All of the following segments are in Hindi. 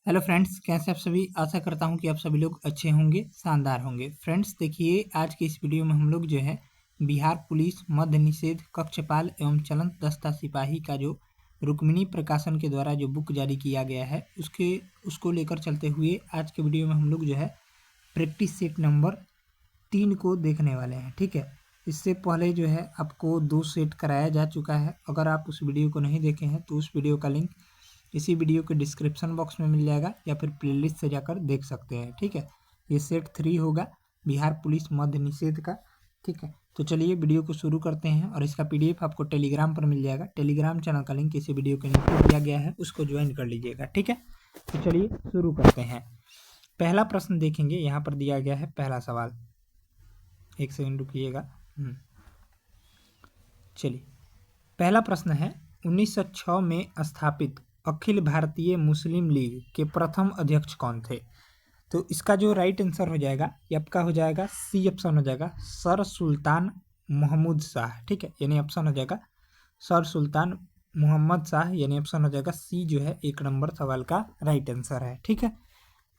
हेलो फ्रेंड्स, कैसे आप सभी। आशा करता हूं कि आप सभी लोग अच्छे होंगे, शानदार होंगे। फ्रेंड्स देखिए, आज के इस वीडियो में हम लोग जो है बिहार पुलिस मद्य निषेध कक्षपाल एवं चलंत दस्ता सिपाही का जो रुक्मिणी प्रकाशन के द्वारा जो बुक जारी किया गया है उसको लेकर चलते हुए आज के वीडियो में हम लोग जो है प्रैक्टिस सेट नंबर 3 को देखने वाले हैं। ठीक है, इससे पहले जो है आपको 2 सेट कराया जा चुका है। अगर आप उस वीडियो को नहीं देखे हैं तो उस वीडियो का लिंक इसी वीडियो के डिस्क्रिप्शन बॉक्स में मिल जाएगा या फिर प्लेलिस्ट से जाकर देख सकते हैं। ठीक है, ये सेट 3 होगा बिहार पुलिस मद्य निषेध का। ठीक है, तो चलिए वीडियो को शुरू करते हैं और इसका पीडीएफ आपको टेलीग्राम पर मिल जाएगा। टेलीग्राम चैनल का लिंक इसी वीडियो के नीचे दिया गया है, उसको ज्वाइन कर लीजिएगा। ठीक है, तो चलिए शुरू करते हैं। पहला प्रश्न देखेंगे, यहाँ पर दिया गया है पहला सवाल। एक सेकंड रुकिएगा। चलिए, पहला प्रश्न है 1906 में स्थापित अखिल भारतीय मुस्लिम लीग के प्रथम अध्यक्ष कौन थे? तो इसका जो राइट आंसर हो जाएगा ये आपका हो जाएगा सी ऑप्शन हो जाएगा, सर सुल्तान महमूद शाह। ठीक है, यानी ऑप्शन हो जाएगा सर सुल्तान मोहम्मद शाह, यानी ऑप्शन हो जाएगा सी जो है 1 नंबर सवाल का राइट आंसर है। ठीक है,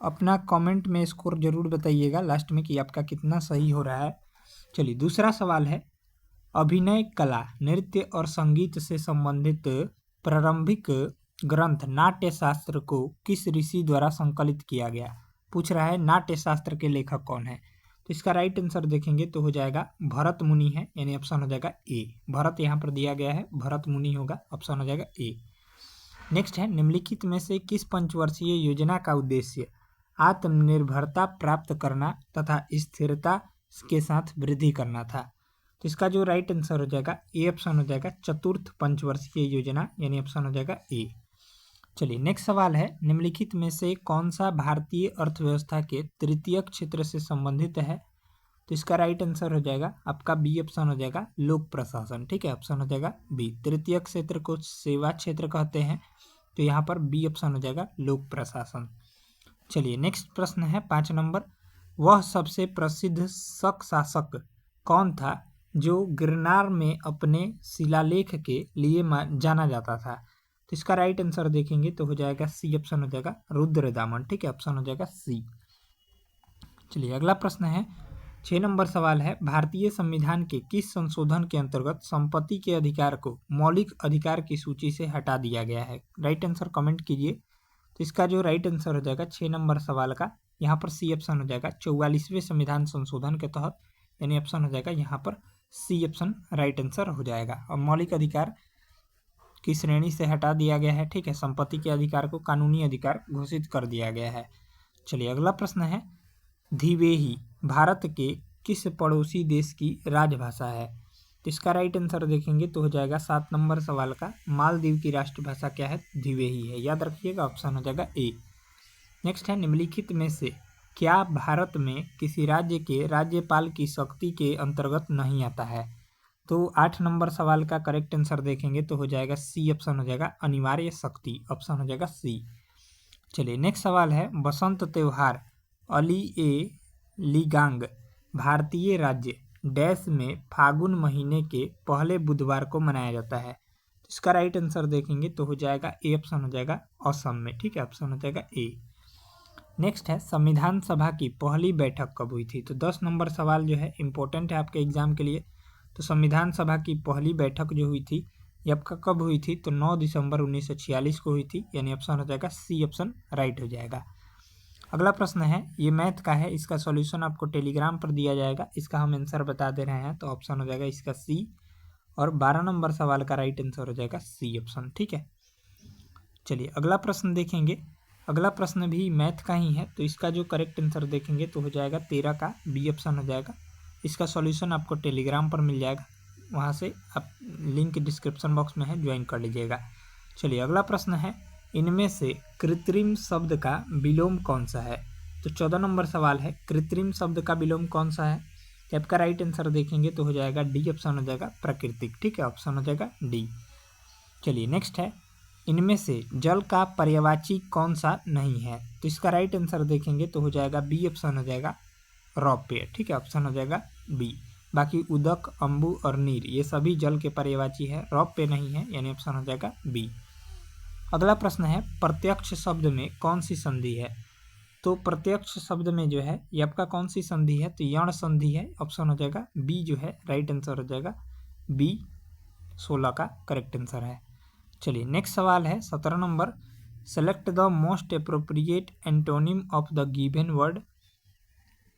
अपना कमेंट में स्कोर जरूर बताइएगा लास्ट में कि आपका कितना सही हो रहा है। चलिए, दूसरा सवाल है अभिनय कला, नृत्य और संगीत से संबंधित प्रारंभिक ग्रंथ नाट्य शास्त्र को किस ऋषि द्वारा संकलित किया गया? पूछ रहा है नाट्य शास्त्र के लेखक कौन है। तो इसका राइट आंसर देखेंगे तो हो जाएगा भरत मुनि है, यानी ऑप्शन हो जाएगा ए। भरत यहाँ पर दिया गया है, भरत मुनि होगा, ऑप्शन हो जाएगा ए। नेक्स्ट है निम्नलिखित में से किस पंचवर्षीय योजना का उद्देश्य आत्मनिर्भरता प्राप्त करना तथा स्थिरता के साथ वृद्धि करना था? तो इसका जो राइट आंसर हो जाएगा ए ऑप्शन हो जाएगा चतुर्थ पंचवर्षीय योजना, यानी ऑप्शन हो जाएगा ए। चलिए, नेक्स्ट सवाल है निम्नलिखित में से कौन सा भारतीय अर्थव्यवस्था के तृतीय क्षेत्र से संबंधित है? तो इसका राइट आंसर हो जाएगा आपका बी ऑप्शन हो जाएगा लोक प्रशासन। ठीक है, ऑप्शन हो जाएगा बी। तृतीय क्षेत्र को सेवा क्षेत्र कहते हैं, तो यहाँ पर बी ऑप्शन हो जाएगा लोक प्रशासन। चलिए, नेक्स्ट प्रश्न है 5 नंबर, वह सबसे प्रसिद्ध शक शासक कौन था जो गिरनार में अपने शिलालेख के लिए जाना जाता था? तो इसका राइट आंसर देखेंगे तो हो जाएगा सी ऑप्शन हो जाएगा रुद्रदामन। ठीक है, ऑप्शन हो जाएगा सी। चलिए, अगला प्रश्न है 6 नंबर सवाल है भारतीय संविधान के किस संशोधन के अंतर्गत संपत्ति के अधिकार को मौलिक अधिकार की सूची से हटा दिया गया है? राइट आंसर कमेंट कीजिए। तो इसका जो राइट आंसर हो जाएगा 6 नंबर सवाल का यहाँ पर सी ऑप्शन हो जाएगा 44वें संविधान संशोधन के तहत, यानी ऑप्शन हो जाएगा यहाँ पर सी ऑप्शन राइट आंसर हो जाएगा। और मौलिक अधिकार की श्रेणी से हटा दिया गया है। ठीक है, संपत्ति के अधिकार को कानूनी अधिकार घोषित कर दिया गया है। चलिए, अगला प्रश्न है धिवेही भारत के किस पड़ोसी देश की राजभाषा है? तो इसका राइट आंसर देखेंगे तो हो जाएगा 7 नंबर सवाल का मालदीव की राष्ट्रभाषा क्या है? धिवेही है, याद रखिएगा, ऑप्शन हो जाएगा ए। नेक्स्ट है निम्नलिखित में से क्या भारत में किसी राज्य के राज्यपाल की शक्ति के अंतर्गत नहीं आता है? तो 8 नंबर सवाल का करेक्ट आंसर देखेंगे तो हो जाएगा सी ऑप्शन हो जाएगा अनिवार्य शक्ति, ऑप्शन हो जाएगा सी। चलिए, नेक्स्ट सवाल है बसंत त्योहार अली ए लिगांग भारतीय राज्य डैश में फागुन महीने के पहले बुधवार को मनाया जाता है। इसका राइट आंसर देखेंगे तो हो जाएगा ए ऑप्शन हो जाएगा असम में। ठीक है, ऑप्शन हो जाएगा ए। नेक्स्ट है संविधान सभा की पहली बैठक कब हुई थी? तो 10 नंबर सवाल जो है इंपॉर्टेंट है आपके एग्जाम के लिए। तो संविधान सभा की पहली बैठक जो हुई थी ये आपका कब हुई थी? तो 9 दिसंबर 1946 को हुई थी, यानी ऑप्शन हो जाएगा सी ऑप्शन राइट हो जाएगा। अगला प्रश्न है ये मैथ का है, इसका सॉल्यूशन आपको टेलीग्राम पर दिया जाएगा, इसका हम आंसर बता दे रहे हैं, तो ऑप्शन हो जाएगा इसका सी। और 12 नंबर सवाल का राइट आंसर हो जाएगा सी ऑप्शन। ठीक है, चलिए अगला प्रश्न देखेंगे। अगला प्रश्न भी मैथ का ही है, तो इसका जो करेक्ट आंसर देखेंगे तो हो जाएगा 13 का बी ऑप्शन हो जाएगा। इसका सॉल्यूशन आपको टेलीग्राम पर मिल जाएगा, वहाँ से आप लिंक डिस्क्रिप्शन बॉक्स में है, ज्वाइन कर लीजिएगा। चलिए, अगला प्रश्न है इनमें से कृत्रिम शब्द का विलोम कौन सा है? तो 14 नंबर सवाल है कृत्रिम शब्द का विलोम कौन सा है? तो आपका राइट आंसर देखेंगे तो हो जाएगा डी ऑप्शन हो जाएगा प्राकृतिक। ठीक है, ऑप्शन हो जाएगा डी। चलिए, नेक्स्ट है इनमें से जल का पर्यायवाची कौन सा नहीं है? तो इसका राइट आंसर देखेंगे तो हो जाएगा बी ऑप्शन हो जाएगा रौप्य। ठीक है, ऑप्शन हो जाएगा बी। बाकी उदक, अम्बु और नीर ये सभी जल के पर्यायवाची है, रौप्य नहीं है, यानी ऑप्शन हो जाएगा बी। अगला प्रश्न है प्रत्यक्ष शब्द में कौन सी संधि है। तो प्रत्यक्ष शब्द में जो है ये आपका कौन सी संधि है, तो यण संधि है। ऑप्शन हो जाएगा बी जो है राइट आंसर हो जाएगा बी, 16 का करेक्ट आंसर है। चलिए नेक्स्ट सवाल है 17 number, select the most appropriate antonym of the given word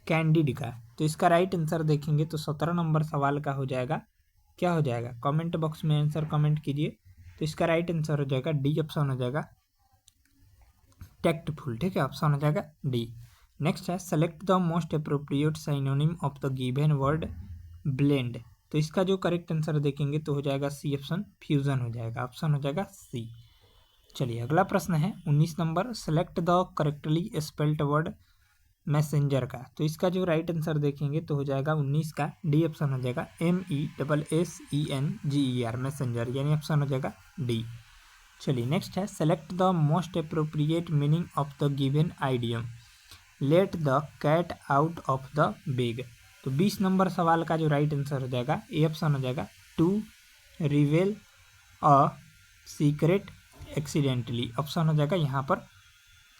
candid का। तो इसका राइट आंसर देखेंगे तो 17 नंबर सवाल का हो जाएगा, क्या हो जाएगा, कमेंट बॉक्स में आंसर कमेंट कीजिए। तो इसका राइट आंसर हो जाएगा डी, ऑप्शन हो जाएगा टैक्टफुल, ठीक है, ऑप्शन हो जाएगा डी। नेक्स्ट है select the most appropriate synonym of the given word blend. तो इसका जो करेक्ट आंसर देखेंगे तो हो जाएगा सी, ऑप्शन फ्यूजन हो जाएगा, ऑप्शन हो जाएगा सी। चलिए अगला प्रश्न है 19 number, select the correctly spelled word messenger का। तो इसका जो राइट आंसर देखेंगे तो हो जाएगा 19 का डी, ऑप्शन हो जाएगा MESSENGER मैसेंजर, यानी ऑप्शन हो जाएगा डी। चलिए नेक्स्ट है select the most appropriate meaning of the given idiom let the cat out of the bag. तो 20 नंबर सवाल का जो राइट आंसर हो जाएगा ए, ऑप्शन हो जाएगा to reveal a secret accidentally, option हो जाएगा यहाँ पर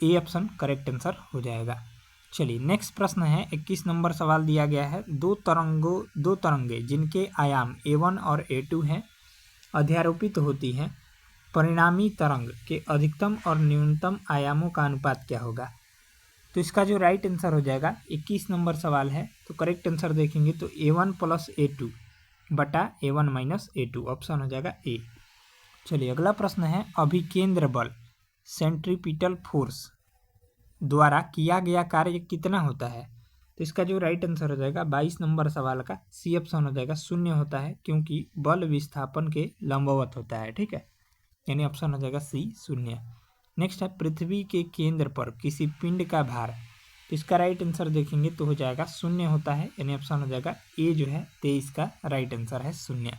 ए, ऑप्शन करेक्ट आंसर हो जाएगा। चलिए नेक्स्ट प्रश्न है 21 नंबर सवाल दिया गया है, दो तरंगे जिनके आयाम A1 और A2 हैं अध्यारोपित होती हैं, परिणामी तरंग के अधिकतम और न्यूनतम आयामों का अनुपात क्या होगा। तो इसका जो राइट आंसर हो जाएगा 21 नंबर सवाल है, तो करेक्ट आंसर देखेंगे तो A1 + A2 बटा A1 - A2, ऑप्शन हो जाएगा ए। चलिए अगला प्रश्न है अभिकेंद्र बल सेंट्रीपिटल फोर्स द्वारा किया गया कार्य कितना होता है। तो इसका जो राइट आंसर हो जाएगा 22 नंबर सवाल का सी, ऑप्शन हो जाएगा 0 होता है, क्योंकि बल विस्थापन के लंबवत होता है, ठीक है, यानी ऑप्शन हो जाएगा सी, 0। नेक्स्ट है पृथ्वी के केंद्र पर किसी पिंड का भार। तो इसका राइट आंसर देखेंगे तो हो जाएगा 0 होता है, यानी ऑप्शन हो जाएगा ए जो है 23 का राइट आंसर है 0।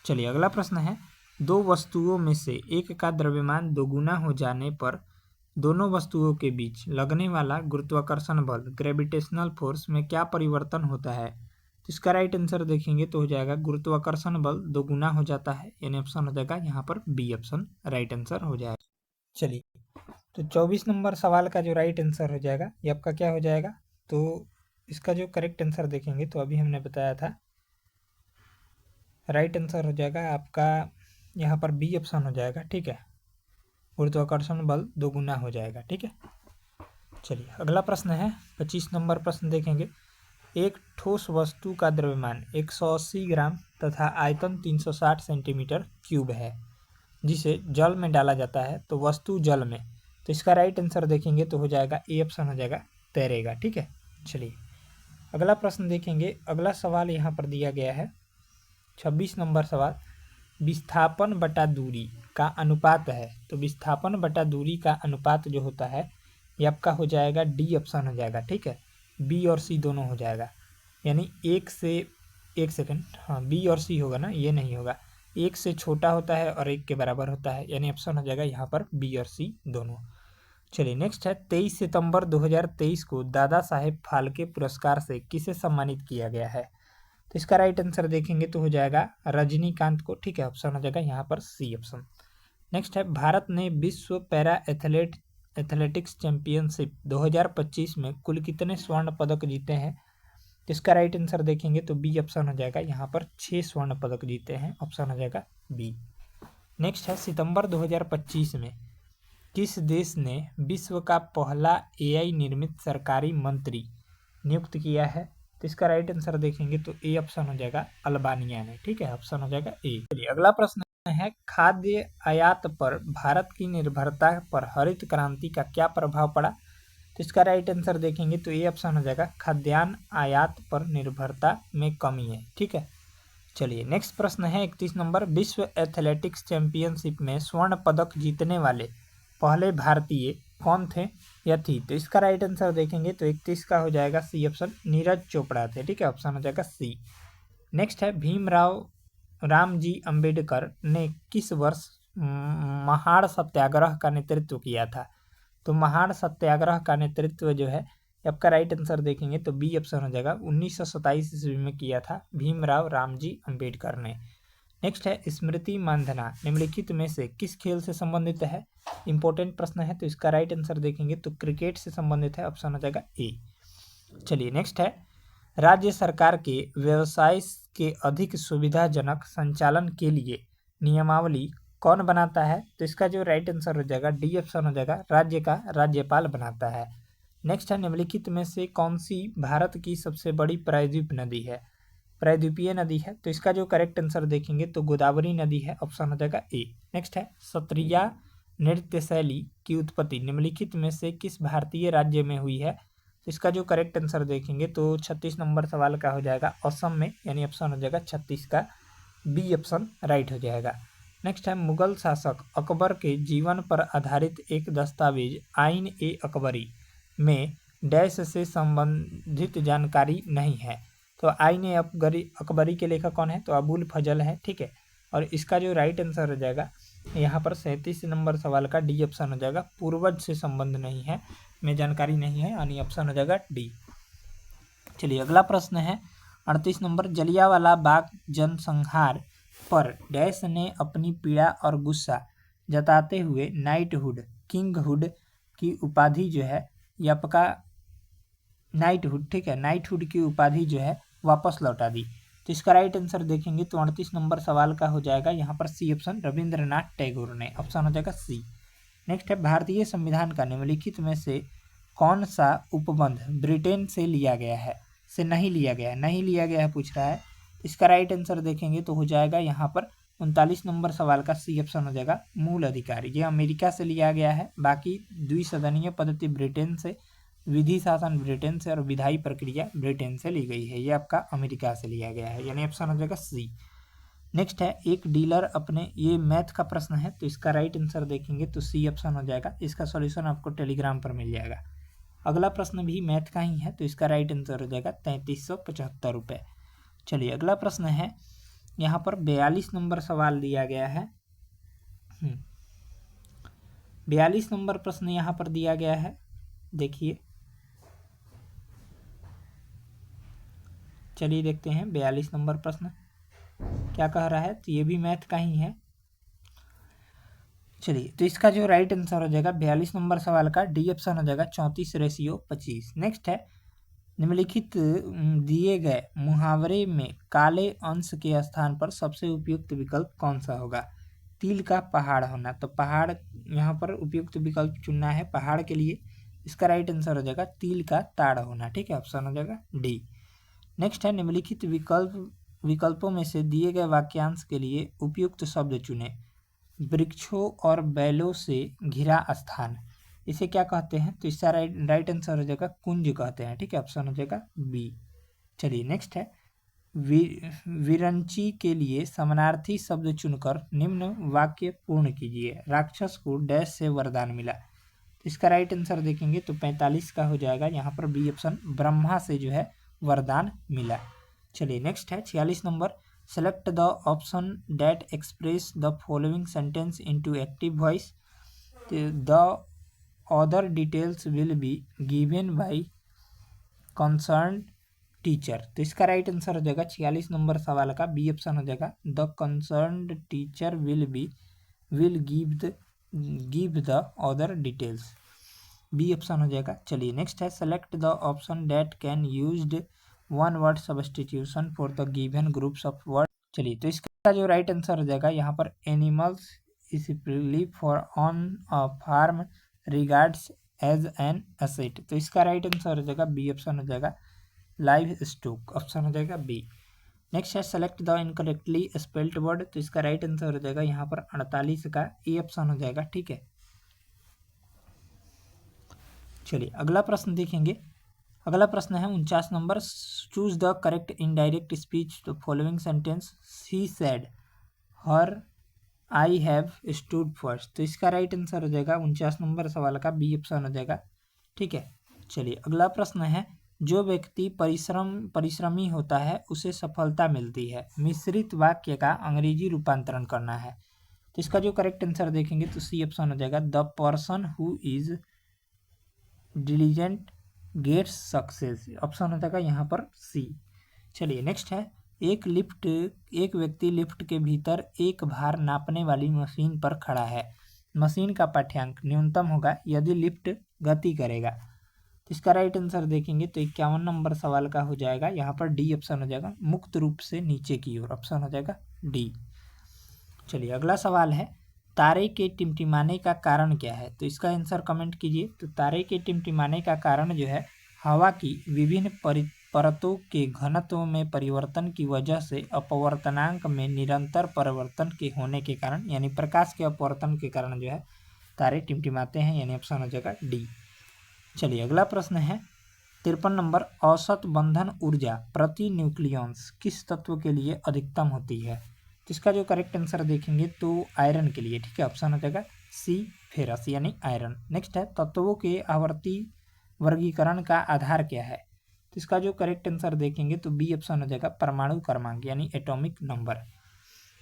चलिए अगला प्रश्न है दो वस्तुओं में से एक का द्रव्यमान दोगुना हो जाने पर दोनों वस्तुओं के बीच लगने वाला गुरुत्वाकर्षण बल ग्रेविटेशनल फोर्स में क्या परिवर्तन होता है। तो इसका राइट आंसर देखेंगे तो हो जाएगा गुरुत्वाकर्षण बल दोगुना हो जाता है, यानी ऑप्शन हो जाएगा यहाँ पर बी, ऑप्शन राइट आंसर हो जाएगा। चलिए तो 24 नंबर सवाल का जो राइट आंसर हो जाएगा ये आपका क्या हो जाएगा, तो इसका जो करेक्ट आंसर देखेंगे तो अभी हमने बताया था राइट आंसर हो जाएगा आपका यहाँ पर बी, ऑप्शन हो जाएगा, ठीक है, गुरुत्वाकर्षण बल दोगुना हो जाएगा, ठीक है। चलिए अगला प्रश्न है 25 नंबर प्रश्न देखेंगे, एक ठोस वस्तु का द्रव्यमान 180 ग्राम तथा आयतन 360 सेंटीमीटर क्यूब है, जिसे जल में डाला जाता है तो वस्तु जल में। तो इसका राइट आंसर देखेंगे तो हो जाएगा ए, ऑप्शन हो जाएगा तैरेगा, ठीक है। चलिए अगला प्रश्न देखेंगे, अगला सवाल यहाँ पर दिया गया है 26 नंबर सवाल, विस्थापन बटा दूरी का अनुपात है। तो विस्थापन बटा दूरी का अनुपात जो होता है ये आपका हो जाएगा डी, ऑप्शन हो जाएगा, ठीक है, बी और सी दोनों हो जाएगा, यानी एक सेकंड, हाँ बी और सी होगा ना, ये नहीं होगा, एक से छोटा होता है और एक के बराबर होता है, यानी ऑप्शन हो जाएगा यहाँ पर बी और सी दोनों। चलिए नेक्स्ट है 23 सितंबर 2023 को दादा साहेब फाल्के पुरस्कार से किसे सम्मानित किया गया है। तो इसका राइट आंसर देखेंगे तो हो जाएगा रजनीकांत को, ठीक है, ऑप्शन हो जाएगा यहाँ पर सी, ऑप्शन। नेक्स्ट है भारत ने विश्व पैरा एथलेटिक्स चैंपियनशिप 2025 में कुल कितने स्वर्ण पदक जीते हैं। तो इसका राइट आंसर देखेंगे तो बी, ऑप्शन हो जाएगा यहाँ पर 6 स्वर्ण पदक जीते हैं, ऑप्शन हो जाएगा बी। नेक्स्ट है सितंबर 2025 में किस देश ने विश्व का पहला AI निर्मित सरकारी मंत्री नियुक्त किया है। तो इसका राइट आंसर देखेंगे तो ए, ऑप्शन हो जाएगा अल्बानिया ने, ठीक है, ऑप्शन हो जाएगा ए। चलिए अगला प्रश्न है खाद्य आयात पर भारत की निर्भरता पर हरित क्रांति का क्या प्रभाव पड़ा। तो इसका राइट आंसर देखेंगे तो ए, ऑप्शन हो जाएगा खाद्यान्न आयात पर निर्भरता में कमी है, ठीक है। चलिए नेक्स्ट प्रश्न है 31 नंबर, विश्व एथलेटिक्स चैंपियनशिप में स्वर्ण पदक जीतने वाले पहले भारतीय कौन थे या थी। तो इसका राइट आंसर देखेंगे तो 31 का हो जाएगा सी, ऑप्शन नीरज चोपड़ा थे, ठीक है, ऑप्शन हो जाएगा सी। नेक्स्ट है भीमराव रामजी अंबेडकर ने किस वर्ष महाड़ सत्याग्रह का नेतृत्व किया था। तो महाड़ सत्याग्रह का नेतृत्व जो है आपका राइट आंसर देखेंगे तो बी, ऑप्शन हो जाएगा 1927 ईस्वी में किया था भीमराव रामजी अंबेडकर ने। नेक्स्ट है स्मृति मानधना निम्नलिखित में से किस खेल से संबंधित है। इंपॉर्टेंट प्रश्न है, तो इसका राइट आंसर देखेंगे तो क्रिकेट से संबंधित है, ऑप्शन हो जाएगा ए। चलिए नेक्स्ट है राज्य सरकार के व्यवसाय के अधिक सुविधाजनक संचालन के लिए नियमावली कौन बनाता है। तो इसका जो राइट आंसर हो जाएगा डी ऑप्शन हो जाएगा, राज्य का राज्यपाल बनाता है। नेक्स्ट है निम्नलिखित में से कौन सी भारत की सबसे बड़ी प्रायद्वीप नदी है। प्रायद्वीपीय नदी है, तो इसका जो करेक्ट आंसर देखेंगे तो गोदावरी नदी है, ऑप्शन हो जाएगा ए। नेक्स्ट है सत्रिया नृत्य शैली की उत्पत्ति निम्नलिखित में से किस भारतीय राज्य में हुई है। तो इसका जो करेक्ट आंसर देखेंगे तो 36 नंबर सवाल का हो जाएगा असम में, यानी ऑप्शन हो जाएगा 36 का बी ऑप्शन राइट हो जाएगा। नेक्स्ट है मुगल शासक अकबर के जीवन पर आधारित एक दस्तावेज आइन ए अकबरी में डैश से संबंधित जानकारी नहीं है। तो आइन ए अकबरी के लेखक कौन है, तो अबुल फजल है, ठीक है। और इसका जो राइट आंसर हो जाएगा यहाँ पर 37 नंबर सवाल का डी ऑप्शन हो जाएगा, पूर्वज से संबंध नहीं है में जानकारी नहीं है, यानी ऑप्शन हो जाएगा डी। चलिए अगला प्रश्न है 38 नंबर, जलियांवाला बाग जनसंहार पर डैश ने अपनी पीड़ा और गुस्सा जताते हुए नाइटहुड किंगहुड की उपाधि जो है या आपका नाइटहुड, ठीक है, नाइटहुड की उपाधि जो है वापस लौटा दी। तो इसका राइट आंसर देखेंगे तो 38 नंबर सवाल का हो जाएगा यहाँ पर सी ऑप्शन, रविंद्रनाथ टैगोर ने, ऑप्शन हो जाएगा सी। नेक्स्ट है भारतीय संविधान का निम्नलिखित में से कौन सा उपबंध ब्रिटेन से लिया गया है, से नहीं लिया गया है, नहीं लिया गया है पूछ रहा है। इसका राइट आंसर देखेंगे तो हो जाएगा यहाँ पर 39 नंबर सवाल का सी ऑप्शन हो जाएगा, मूल अधिकार। ये अमेरिका से लिया गया है, बाकी द्विसदनीय पद्धति ब्रिटेन से, विधि शासन ब्रिटेन से और विधायी प्रक्रिया ब्रिटेन से ली गई है, ये आपका अमेरिका से लिया गया है, यानी ऑप्शन हो जाएगा सी। नेक्स्ट है एक डीलर अपने, ये मैथ का प्रश्न है तो इसका राइट आंसर देखेंगे तो सी ऑप्शन हो जाएगा, इसका सॉल्यूशन आपको टेलीग्राम पर मिल जाएगा। अगला प्रश्न भी मैथ का ही है तो इसका राइट आंसर हो जाएगा 3375 रुपये। चलिए अगला प्रश्न है यहाँ पर 42 नंबर सवाल दिया गया है। 42 नंबर प्रश्न यहाँ पर दिया गया है, देखिए, चलिए देखते हैं 42 नंबर प्रश्न क्या कह रहा है। तो ये भी मैथ का ही है। चलिए तो इसका जो राइट आंसर हो जाएगा 42 नंबर सवाल का डी ऑप्शन हो जाएगा 34:25। नेक्स्ट है निम्नलिखित दिए गए मुहावरे में काले अंश के स्थान पर सबसे उपयुक्त विकल्प कौन सा होगा। तिल का पहाड़ होना, तो पहाड़ यहाँ पर उपयुक्त विकल्प चुनना है पहाड़ के लिए। इसका राइट आंसर हो जाएगा तिल का ताड़ होना, ठीक है, ऑप्शन हो जाएगा डी। नेक्स्ट है निम्नलिखित विकल्पों में से दिए गए वाक्यांश के लिए उपयुक्त शब्द चुने। वृक्षों और बैलों से घिरा स्थान, इसे क्या कहते हैं। तो इसका राइट आंसर हो जाएगा कुंज कहते हैं, ठीक है, ऑप्शन हो जाएगा बी। चलिए नेक्स्ट है विरंची के लिए समानार्थी शब्द चुनकर निम्न वाक्य पूर्ण कीजिए। राक्षस को डैश से वरदान मिला। तो इसका राइट आंसर देखेंगे तो 45 का हो जाएगा यहाँ पर बी ऑप्शन, ब्रह्मा से जो है वरदान मिला। चलिए नेक्स्ट है 46 number, select the option that express the following sentence into active voice, the other details will be given by concern teacher. तो इसका राइट आंसर हो जाएगा 46 नंबर सवाल का बी ऑप्शन हो जाएगा, the concern teacher will give the other details, B option हो जाएगा। चलिए नेक्स्ट है select the option that can used one word substitution for the given groups of word. चलिए तो इसका जो राइट आंसर हो जाएगा यहाँ पर animals is for on a farm regards as an asset. तो इसका राइट आंसर हो जाएगा बी ऑप्शन हो जाएगा, लाइव स्टॉक, ऑप्शन हो जाएगा बी। नेक्स्ट है select the incorrectly spelled word. तो इसका राइट आंसर हो जाएगा यहाँ पर 48 का ए ऑप्शन हो जाएगा, ठीक है। चलिए अगला प्रश्न देखेंगे। अगला प्रश्न है 49 number, choose the correct indirect speech the following sentence, she said her I have stood first. तो इसका राइट आंसर हो जाएगा 49 नंबर सवाल का बी ऑप्शन हो जाएगा, ठीक है। चलिए अगला प्रश्न है, जो व्यक्ति परिश्रमी होता है उसे सफलता मिलती है। मिश्रित वाक्य का अंग्रेजी रूपांतरण करना है। तो इसका जो करेक्ट आंसर देखेंगे तो सी ऑप्शन हो जाएगा, the person who is diligent gets success, option हो जाएगा यहाँ पर सी। चलिए नेक्स्ट है एक व्यक्ति लिफ्ट के भीतर एक भार नापने वाली मशीन पर खड़ा है। मशीन का पाठ्यांक न्यूनतम होगा यदि लिफ्ट गति करेगा। तो इसका राइट आंसर देखेंगे तो 51 नंबर सवाल का हो जाएगा यहाँ पर डी ऑप्शन हो जाएगा, मुक्त रूप से नीचे की ओर, ऑप्शन हो जाएगा डी। चलिए अगला सवाल है, तारे के टिमटिमाने का कारण क्या है? तो इसका आंसर कमेंट कीजिए। तो तारे के टिमटिमाने का कारण जो है हवा की विभिन्न परतों के घनत्व में परिवर्तन की वजह से अपवर्तनांक में निरंतर परिवर्तन के होने के कारण, यानी प्रकाश के अपवर्तन के कारण जो है तारे टिमटिमाते हैं, यानी ऑप्शन हो जाएगा डी। चलिए अगला प्रश्न है 53 नंबर, औसत बंधन ऊर्जा प्रति न्यूक्लियॉन्स किस तत्व के लिए अधिकतम होती है? तो इसका जो करेक्ट आंसर देखेंगे तो आयरन के लिए, ठीक है, ऑप्शन हो जाएगा सी फेरस यानी आयरन। नेक्स्ट है, तत्वों के आवर्ती वर्गीकरण का आधार क्या है? तो इसका जो करेक्ट आंसर देखेंगे तो बी ऑप्शन हो जाएगा परमाणु क्रमांक यानी एटॉमिक नंबर।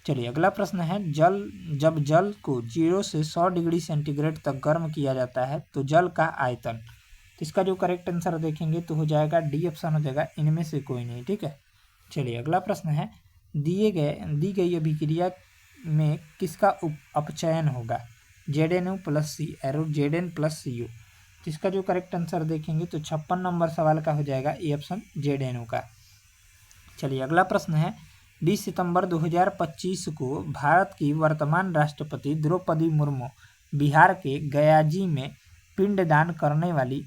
चलिए अगला प्रश्न है, जब जल को 0 से 100 डिग्री सेंटीग्रेड तक गर्म किया जाता है तो जल का आयतन, तो इसका जो करेक्ट आंसर देखेंगे तो हो जाएगा डी ऑप्शन हो जाएगा इनमें से कोई नहीं, ठीक है। चलिए अगला प्रश्न है, दी गई अभिक्रिया में किसका अपचयन होगा? ZnO प्लस सी एरो Zn प्लस Cu। तो इसका जो करेक्ट आंसर देखेंगे तो 56 नंबर सवाल का हो जाएगा ए ऑप्शन ZnO का। चलिए अगला प्रश्न है, 20 सितंबर 2025 को भारत की वर्तमान राष्ट्रपति द्रौपदी मुर्मू बिहार के गयाजी में पिंडदान करने वाली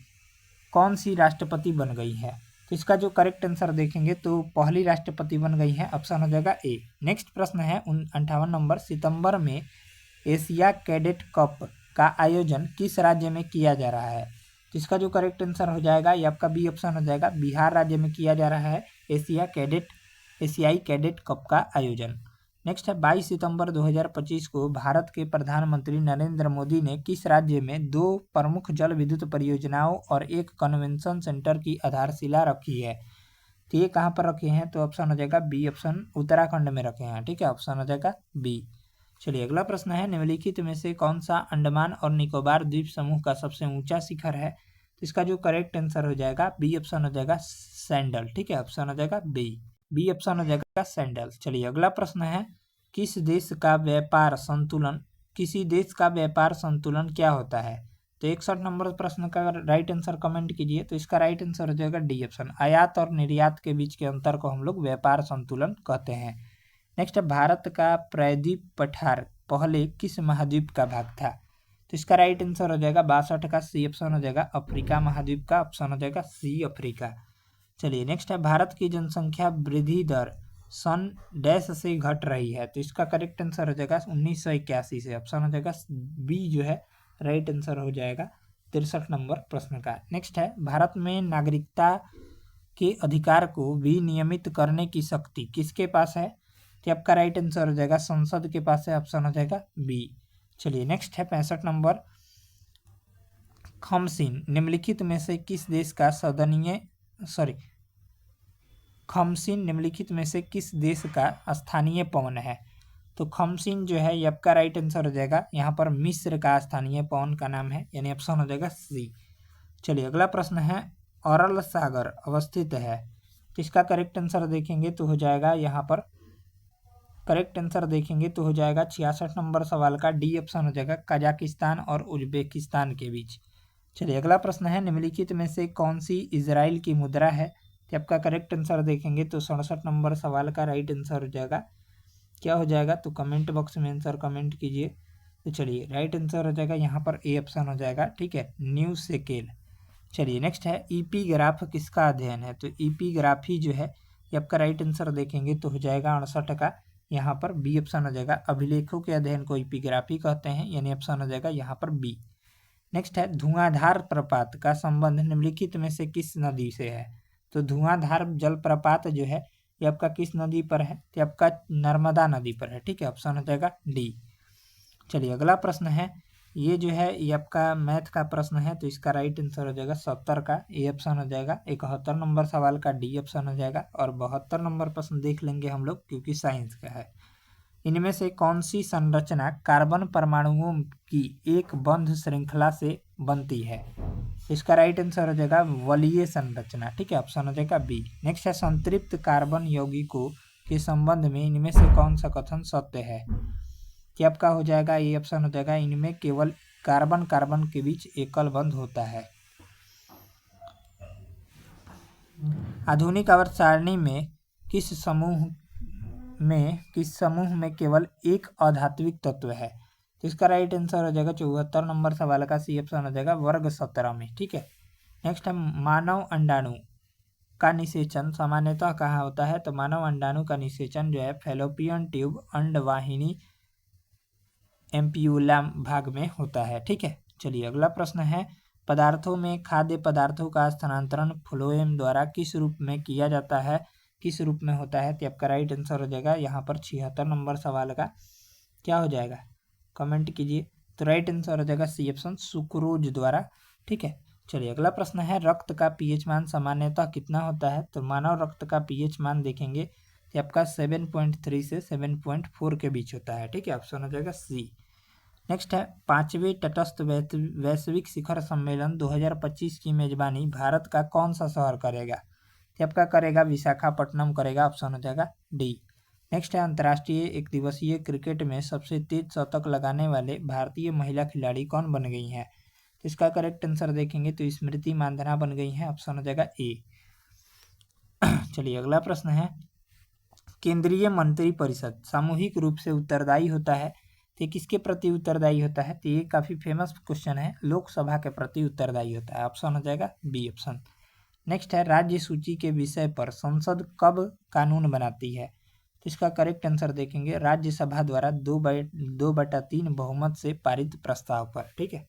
कौन सी राष्ट्रपति बन गई है? तो इसका जो करेक्ट आंसर देखेंगे तो पहली राष्ट्रपति बन गई है, ऑप्शन हो जाएगा ए। नेक्स्ट प्रश्न है 58 नंबर, सितंबर में एशिया कैडेट कप का आयोजन किस राज्य में किया जा रहा है? तो इसका जो करेक्ट आंसर हो जाएगा ये आपका बी ऑप्शन हो जाएगा, बिहार राज्य में किया जा रहा है एशियाई कैडेट कप का आयोजन। नेक्स्ट है 22 सितंबर 2025 को भारत के प्रधानमंत्री नरेंद्र मोदी ने किस राज्य में 2 प्रमुख जल विद्युत परियोजनाओं और एक कन्वेंशन सेंटर की आधारशिला रखी है? तो ये कहाँ पर रखे हैं? तो ऑप्शन हो जाएगा बी ऑप्शन, उत्तराखंड में रखे हैं, ठीक है, ऑप्शन हो जाएगा बी। चलिए अगला प्रश्न है, निम्नलिखित में से कौन सा अंडमान और निकोबार द्वीप समूह का सबसे ऊंचा शिखर है? तो इसका जो करेक्ट आंसर हो जाएगा बी ऑप्शन हो जाएगा सैंडल, ठीक है, ऑप्शन हो जाएगा बी ऑप्शन हो जाएगा सैंडल। चलिए अगला प्रश्न है, किसी देश का व्यापार संतुलन क्या होता है? तो 61 नंबर प्रश्न का राइट आंसर कमेंट कीजिए। तो इसका राइट आंसर हो जाएगा डी ऑप्शन, आयात और निर्यात के बीच के अंतर को हम लोग व्यापार संतुलन कहते हैं। नेक्स्ट है, भारत का प्रायद्वीप पठार पहले किस महाद्वीप का भाग था? तो इसका राइट आंसर हो जाएगा 62 का सी ऑप्शन हो जाएगा अफ्रीका महाद्वीप का, ऑप्शन हो जाएगा सी अफ्रीका। चलिए नेक्स्ट है, भारत की जनसंख्या वृद्धि दर सन डैश से घट रही है? तो इसका करेक्ट आंसर हो जाएगा 1981 से, ऑप्शन हो जाएगा बी जो है राइट आंसर हो जाएगा 63 नंबर प्रश्न का। नेक्स्ट है, भारत में नागरिकता के अधिकार को विनियमित करने की शक्ति किसके पास है? तो आपका राइट आंसर हो जाएगा संसद के पास है, ऑप्शन हो जाएगा बी। चलिए नेक्स्ट है 65 नंबर, खमसिन निम्नलिखित में से किस देश का खमसिन निम्नलिखित में से किस देश का स्थानीय पवन है? तो खमसिन जो है ये आपका राइट आंसर हो जाएगा यहाँ पर मिस्र का स्थानीय पवन का नाम है, यानी ऑप्शन हो जाएगा सी। चलिए अगला प्रश्न है, अरल सागर अवस्थित है? तो इसका करेक्ट आंसर देखेंगे तो हो जाएगा यहाँ पर करेक्ट आंसर देखेंगे तो हो जाएगा 66 नंबर सवाल का डी ऑप्शन हो जाएगा कजाकिस्तान और उज्बेकिस्तान के बीच। चलिए अगला प्रश्न है, निम्नलिखित में से कौन सी इजराइल की मुद्रा है? तो आपका करेक्ट आंसर देखेंगे तो 67 नंबर सवाल का राइट आंसर हो जाएगा क्या हो जाएगा? तो कमेंट बॉक्स में आंसर कमेंट कीजिए। तो चलिए राइट आंसर हो जाएगा यहाँ पर ए ऑप्शन हो जाएगा, ठीक है, न्यू शेकेल। चलिए नेक्स्ट है, ईपीग्राफ किसका अध्ययन है? तो ईपीग्राफी जो है ये आपका राइट आंसर देखेंगे तो हो जाएगा 68 का, यहाँ पर बी ऑप्शन हो जाएगा, अभिलेखों के अध्ययन को ईपीग्राफी कहते हैं, यानी ऑप्शन हो जाएगा यहाँ पर बी। नेक्स्ट है, धुआंधार प्रपात का संबंध निम्नलिखित में से किस नदी से है? तो धुआंधार जलप्रपात जो है ये आपका किस नदी पर है? तो आपका नर्मदा नदी पर है, ठीक है, ऑप्शन हो जाएगा डी। चलिए अगला प्रश्न है, ये जो है ये आपका मैथ का प्रश्न है, तो इसका राइट आंसर हो जाएगा 70 का ए ऑप्शन हो जाएगा। 71 नंबर सवाल का डी ऑप्शन हो जाएगा और 72 नंबर प्रश्न देख लेंगे हम लोग क्योंकि साइंस का है। इनमें से कौन सी संरचना कार्बन परमाणुओं की एक बंध श्रृंखला से बनती है? इसका राइट आंसर हो जाएगा वलीय संरचना, ठीक है, ऑप्शन हो जाएगा बी। नेक्स्ट है, संतृप्त कार्बन यौगिक को के संबंध में इनमें से कौन सा कथन सत्य है? कि आपका हो जाएगा ये ऑप्शन हो जाएगा, इनमें केवल कार्बन कार्बन के बीच एकल बंध होता है। आधुनिक आवर्त सारणी में किस समूह में केवल एक अधात्विक तत्व है? तो इसका राइट आंसर हो जाएगा 74 नंबर सवाल का सी ऑप्शन हो जाएगा वर्ग 17 में। ठीक है, नेक्स्ट है मानव अंडाणु का निषेचन सामान्यतः कहाँ होता है? तो मानव अंडाणु का निषेचन जो है फैलोपियन ट्यूब अंडवाहिनी एम्पियूलम भाग में होता है। ठीक है, चलिए अगला प्रश्न है, पदार्थों में खाद्य पदार्थों का स्थानांतरण फ्लोएम द्वारा किस रूप में किया जाता है? किस रूप में होता है? तो आपका राइट आंसर हो जाएगा यहाँ पर 76 नंबर सवाल का क्या हो जाएगा, कमेंट कीजिए। तो राइट आंसर हो जाएगा सी ऑप्शन सुक्रोज द्वारा। ठीक है, चलिए अगला प्रश्न है, रक्त का पीएच मान सामान्यतः कितना होता है? तो मानव रक्त का पीएच मान देखेंगे कि आपका 7.3 से 7.4 के बीच होता है। ठीक है, ऑप्शन हो जाएगा सी। नेक्स्ट है, 5वें तटस्थ वैश्विक शिखर सम्मेलन 2025 की मेजबानी भारत का कौन सा शहर करेगा? तो आपका करेगा विशाखापट्टनम करेगा, ऑप्शन हो जाएगा डी। नेक्स्ट है, अंतर्राष्ट्रीय एक दिवसीय क्रिकेट में सबसे तेज शतक लगाने वाले भारतीय महिला खिलाड़ी कौन बन गई हैं? तो इसका करेक्ट आंसर देखेंगे तो स्मृति मांधाना बन गई हैं, ऑप्शन हो जाएगा ए। चलिए अगला प्रश्न है, केंद्रीय मंत्री परिषद सामूहिक रूप से उत्तरदायी होता है, तो किसके प्रति उत्तरदायी होता है? तो ये काफी फेमस क्वेश्चन है, लोकसभा के प्रति उत्तरदायी होता है, ऑप्शन हो जाएगा बी ऑप्शन। नेक्स्ट है, राज्य सूची के विषय पर संसद कब कानून बनाती है? तो इसका करेक्ट आंसर देखेंगे राज्यसभा द्वारा 2/3 बहुमत से पारित प्रस्ताव पर। ठीक है,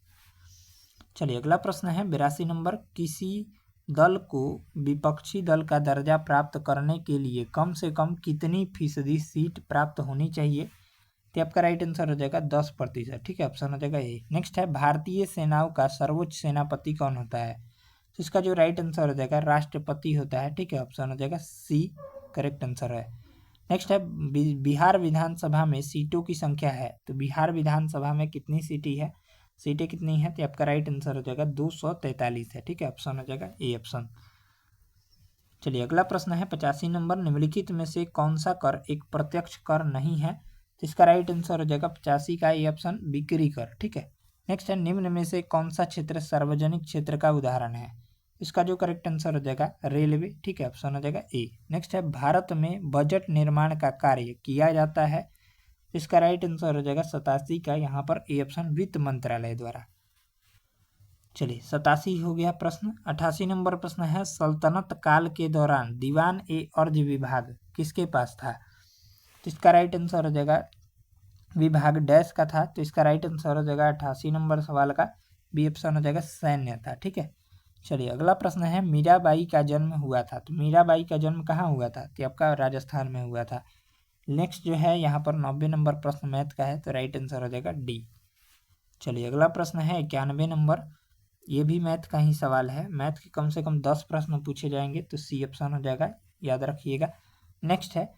चलिए अगला प्रश्न है, 82 नंबर, किसी दल को विपक्षी दल का दर्जा प्राप्त करने के लिए कम से कम कितनी फीसदी सीट प्राप्त होनी चाहिए? तो आपका राइट आंसर हो जाएगा 10%। ठीक है, ऑप्शन हो जाएगा ए। नेक्स्ट है, भारतीय सेनाओं का सर्वोच्च सेनापति कौन होता है? तो इसका जो राइट आंसर हो जाएगा राष्ट्रपति होता है। ठीक है, ऑप्शन हो जाएगा सी करेक्ट आंसर है। नेक्स्ट है, बिहार विधानसभा में सीटों की संख्या है, तो बिहार विधानसभा में कितनी सीटें कितनी है? तो आपका राइट आंसर हो जाएगा 243 है। ठीक है, ऑप्शन हो जाएगा ए ऑप्शन। चलिए अगला प्रश्न है, 85 नंबर, निम्नलिखित में से कौन सा कर एक प्रत्यक्ष कर नहीं है? तो इसका राइट आंसर हो जाएगा 85 का ए ऑप्शन बिक्री कर। ठीक है, नेक्स्ट है, निम्न में से कौन सा क्षेत्र सार्वजनिक क्षेत्र का उदाहरण है? इसका जो करेक्ट आंसर हो जाएगा रेलवे। ठीक है, ऑप्शन हो जाएगा ए। नेक्स्ट है, भारत में बजट निर्माण का कार्य किया जाता है, इसका राइट आंसर हो जाएगा 87 का यहाँ पर ए ऑप्शन वित्त मंत्रालय द्वारा। चलिए 87 हो गया प्रश्न। 88 नंबर प्रश्न है, सल्तनत काल के दौरान दीवान ए अर्ज विभाग किसके पास था? तो इसका राइट आंसर हो जाएगा विभाग डैश का था, तो इसका राइट आंसर हो जाएगा 88 नंबर सवाल का बी ऑप्शन हो जाएगा सैन्य था। ठीक है, चलिए अगला प्रश्न है, मीराबाई का जन्म हुआ था, तो मीराबाई का जन्म कहाँ हुआ था? तो आपका राजस्थान में हुआ था। नेक्स्ट जो है यहाँ पर 90 नंबर प्रश्न मैथ का है, तो राइट आंसर हो जाएगा डी। चलिए अगला प्रश्न है 91 नंबर, ये भी मैथ का ही सवाल है, मैथ के कम से कम 10 प्रश्न पूछे जाएंगे, तो सी ऑप्शन हो जाएगा, याद रखिएगा। नेक्स्ट है,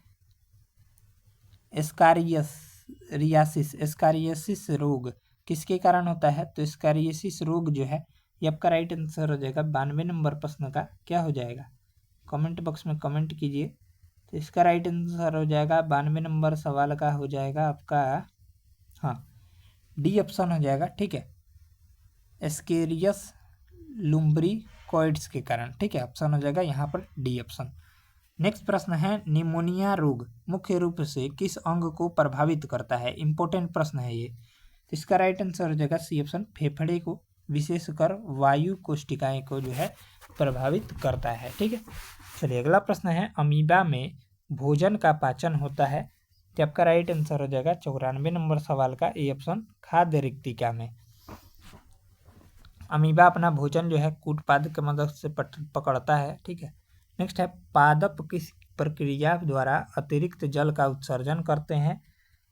एस्कारियासिस रोग किसके कारण होता है? तो एस्कारियासिस रोग जो है ये आपका राइट आंसर हो जाएगा 92 नंबर प्रश्न का क्या हो जाएगा, कमेंट बॉक्स में कमेंट कीजिए। तो इसका राइट आंसर हो जाएगा 92 नंबर सवाल का हो जाएगा आपका हाँ डी ऑप्शन हो जाएगा। ठीक है, एस्केरियस लुम्ब्रिकॉइड्स के कारण। ठीक है, ऑप्शन हो जाएगा यहाँ पर डी ऑप्शन। नेक्स्ट प्रश्न है, निमोनिया रोग मुख्य रूप से किस अंग को प्रभावित करता है? इंपॉर्टेंट प्रश्न है ये, तो इसका राइट आंसर हो जाएगा सी ऑप्शन फेफड़े को, विशेषकर वायु कोशिकाएं को जो है प्रभावित करता है। ठीक है, चलिए अगला प्रश्न है, अमीबा में भोजन का पाचन होता है, तो आपका राइट आंसर हो जाएगा 94 नंबर सवाल का ए ऑप्शन खाद्य रिक्तिका में। अमीबा अपना भोजन जो है कूटपाद की मदद से पकड़ता है। ठीक है, नेक्स्ट है, पादप किस प्रक्रिया द्वारा अतिरिक्त जल का उत्सर्जन करते हैं?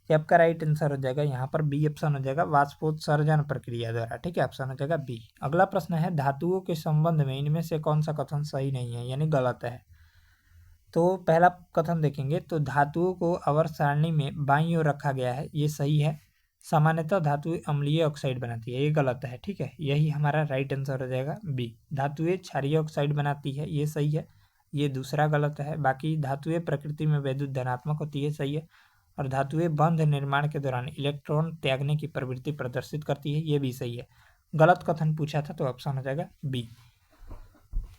ये आपका राइट आंसर हो जाएगा यहाँ पर बी ऑप्शन हो जाएगा वाष्पोत्सर्जन प्रक्रिया द्वारा। ठीक है, ऑप्शन हो जाएगा बी। अगला प्रश्न है, धातुओं के संबंध में इनमें से कौन सा कथन सही नहीं है यानी गलत है? तो पहला कथन देखेंगे, तो धातुओं को आवर्त सारणी में बाईं ओर रखा गया है, ये सही है। सामान्यतः धातुएं अम्लीय ऑक्साइड बनाती है, ये गलत है। ठीक है, यही हमारा राइट आंसर हो जाएगा बी। धातुएं क्षारीय ऑक्साइड बनाती है, ये सही है। ये दूसरा गलत है। बाकी धातुएं प्रकृति में वैद्युत धनात्मक होती है, सही है। और धातुएं बंध निर्माण के दौरान इलेक्ट्रॉन त्यागने की प्रवृत्ति प्रदर्शित करती है, ये भी सही है। गलत कथन पूछा था तो ऑप्शन हो जाएगा बी।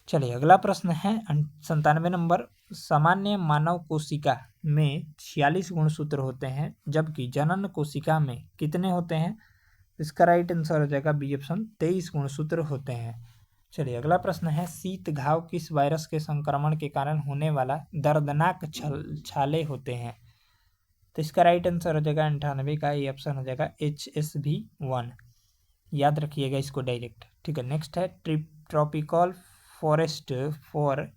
चलिए अगला प्रश्न है 97 नंबर। सामान्य मानव कोशिका में 46 गुणसूत्र होते हैं, जबकि जनन कोशिका में कितने होते हैं? इसका राइट आंसर हो जाएगा बी ऑप्शन, 23 गुणसूत्र होते हैं। चलिए अगला प्रश्न है, शीत घाव किस वायरस के संक्रमण के कारण होने वाला दर्दनाक छाले होते हैं? तो इसका राइट आंसर हो जाएगा 98 का, ये ऑप्शन हो जाएगा HSV1। याद रखिएगा इसको डायरेक्ट, ठीक है। नेक्स्ट है, tropical forest for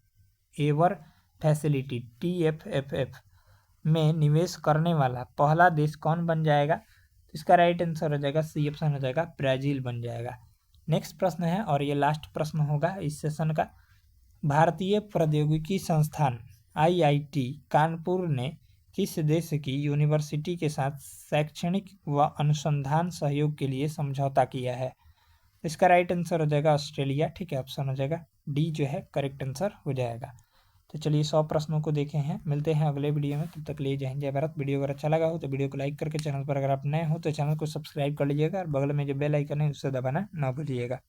ever facility TFFF में निवेश करने वाला पहला देश कौन बन जाएगा? तो इसका राइट आंसर हो जाएगा सी ऑप्शन हो जाएगा, ब्राजील बन जाएगा। नेक्स्ट प्रश्न है और ये लास्ट प्रश्न होगा इस सेशन का। भारतीय प्रौद्योगिकी संस्थान IIT कानपुर ने किस देश की यूनिवर्सिटी के साथ शैक्षणिक व अनुसंधान सहयोग के लिए समझौता किया है? इसका राइट आंसर हो जाएगा ऑस्ट्रेलिया, ठीक है। ऑप्शन हो जाएगा डी जो है करेक्ट आंसर हो जाएगा। तो चलिए 100 प्रश्नों को देखे हैं, मिलते हैं अगले वीडियो में, तब तक ले जय हिंद जय भारत। वीडियो अगर अच्छा लगा हो तो वीडियो को लाइक करके, चैनल पर अगर आप नए हो तो चैनल को सब्सक्राइब कर लीजिएगा और बगल में जो बेल आइकन है उससे दबाना ना भूलिएगा।